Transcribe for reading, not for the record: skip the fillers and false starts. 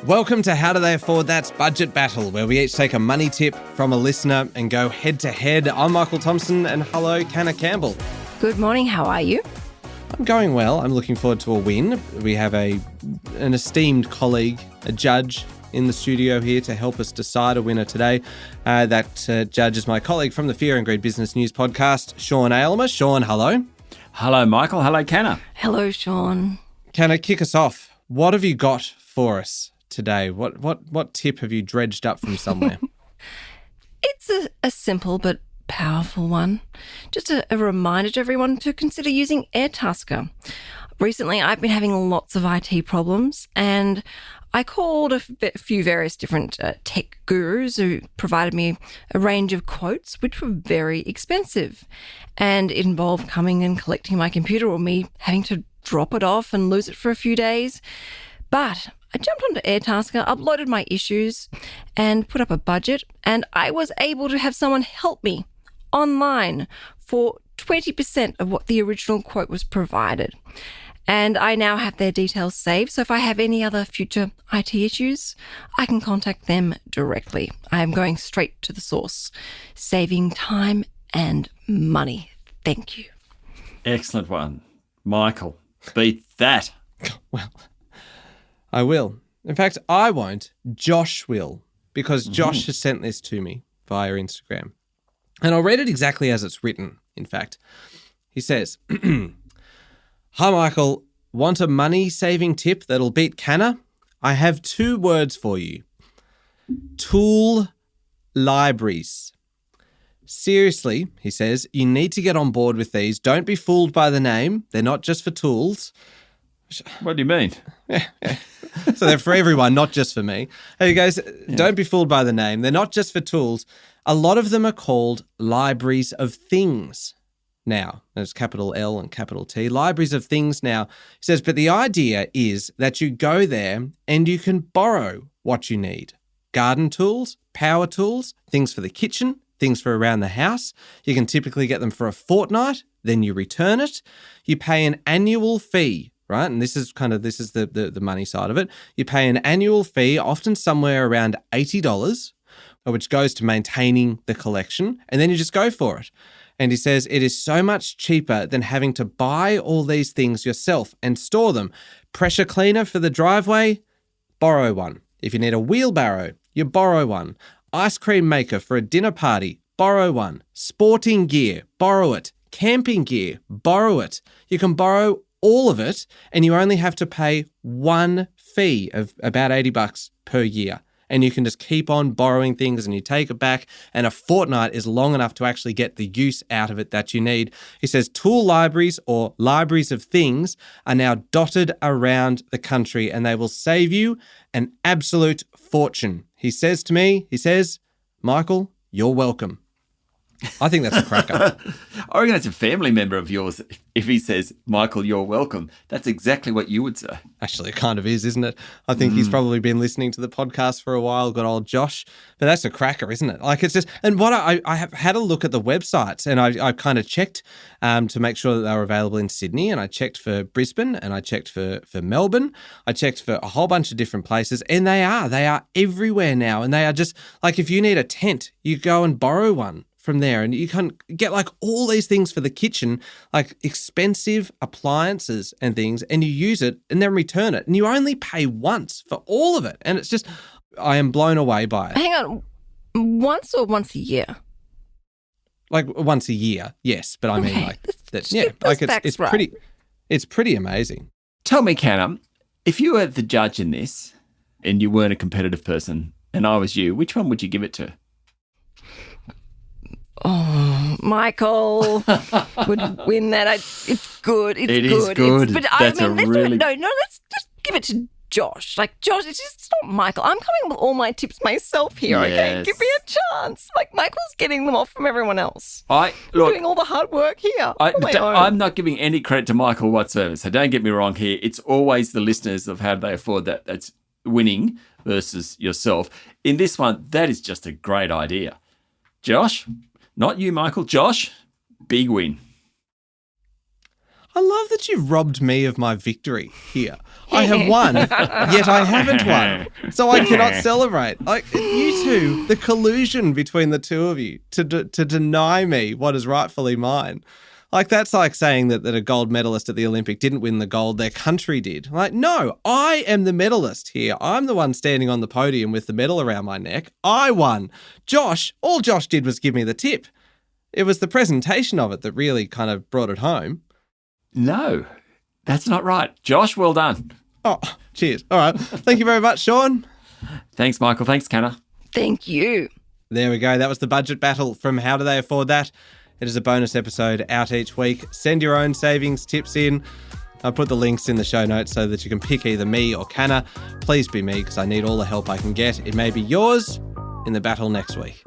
Welcome to How Do They Afford That's Budget Battle, where we each take a money tip from a listener and go head to head. I'm Michael Thompson, and hello, Canna Campbell. Good morning, how are you? I'm going well. I'm looking forward to a win. We have an esteemed colleague, a judge in the studio here to help us decide a winner today. That judge is my colleague from the Fear and Greed Business News podcast, Sean Aylmer. Sean, hello. Hello, Michael. Hello, Canna. Hello, Sean. Canna, kick us off. What have you got for us today? What tip have you dredged up from somewhere? It's a simple but powerful one. Just a reminder to everyone to consider using Airtasker. Recently, I've been having lots of IT problems, and I called a few various different tech gurus who provided me a range of quotes, which were very expensive, and it involved coming and collecting my computer or me having to drop it off and lose it for a few days. But I jumped onto Airtasker, uploaded my issues, and put up a budget, and I was able to have someone help me online for 20% of what the original quote was provided. And I now have their details saved, so if I have any other future IT issues, I can contact them directly. I am going straight to the source, saving time and money. Thank you. Excellent one. Michael, beat that. Well, I will. In fact, I won't. Josh will, because Josh has sent this to me via Instagram. And I'll read it exactly as it's written, in fact. He says, "Hi, Michael. Want a money-saving tip that'll beat Canna? I have 2 words for you. Tool libraries. Seriously," he says, "you need to get on board with these. Don't be fooled by the name. They're not just for tools." What do you mean? Yeah. So they're for everyone, not just for me. Hey, guys, Don't be fooled by the name. They're not just for tools. A lot of them are called libraries of things now. There's capital L and capital T. Libraries of things now. He says, but the idea is that you go there and you can borrow what you need. Garden tools, power tools, things for the kitchen, things for around the house. You can typically get them for a fortnight, then you return it. You pay an annual fee, right? And this is the money side of it. You pay an annual fee, often somewhere around $80, which goes to maintaining the collection, and then you just go for it. And he says it is so much cheaper than having to buy all these things yourself and store them. Pressure cleaner for the driveway, borrow one. If you need a wheelbarrow, you borrow one. Ice cream maker for a dinner party, borrow one. Sporting gear, borrow it. Camping gear, borrow it. You can borrow all of it, and you only have to pay one fee of about $80 per year. And you can just keep on borrowing things and you take it back, and a fortnight is long enough to actually get the use out of it that you need. He says tool libraries, or libraries of things, are now dotted around the country, and they will save you an absolute fortune. He says to me, Michael, you're welcome. I think that's a cracker. I reckon that's a family member of yours. If he says, Michael, you're welcome, that's exactly what you would say. Actually, it kind of is, isn't it? I think he's probably been listening to the podcast for a while, good old Josh. But that's a cracker, isn't it? Like, it's just, and what I have had a look at the websites, and I kind of checked to make sure that they were available in Sydney, and I checked for Brisbane, and I checked for Melbourne. I checked for a whole bunch of different places, and they are everywhere now. And they are just, like, if you need a tent, you go and borrow one from there, and you can get like all these things for the kitchen, like expensive appliances and things, and you use it and then return it, and you only pay once for all of it. And it's just, I am blown away by it. Hang on, once or once a year? Like once a year, yes, but I mean like that. Yeah, like it's right. pretty amazing. Tell me, Canna, if you were the judge in this and you weren't a competitive person and I was you, which one would you give it to? Oh, Michael would win that. It's good. It's It good. is good. But That's I mean, a really... let's just give it to Josh. Like, Josh, it's not Michael. I'm coming up with all my tips myself here, okay? Yes. Give me a chance. Like, Michael's getting them off from everyone else. Look, doing all the hard work here. I'm not giving any credit to Michael whatsoever, so don't get me wrong here. It's always the listeners of How Do They Afford That that's winning versus yourself. In this one, that is just a great idea. Josh, not you, Michael. Josh, big win. I love that you've robbed me of my victory here. I have won, yet I haven't won. So I cannot celebrate. Like, you two, the collusion between the two of you to deny me what is rightfully mine. Like, that's like saying that a gold medalist at the Olympic didn't win the gold, their country did. Like, no, I am the medalist here. I'm the one standing on the podium with the medal around my neck. I won. All Josh did was give me the tip. It was the presentation of it that really kind of brought it home. No, that's not right. Josh, well done. Oh, cheers. All right. Thank you very much, Sean. Thanks, Michael. Thanks, Canna. Thank you. There we go. That was the budget battle from How Do They Afford That? It is a bonus episode out each week. Send your own savings tips in. I'll put the links in the show notes so that you can pick either me or Canna. Please be me because I need all the help I can get. It may be yours in the battle next week.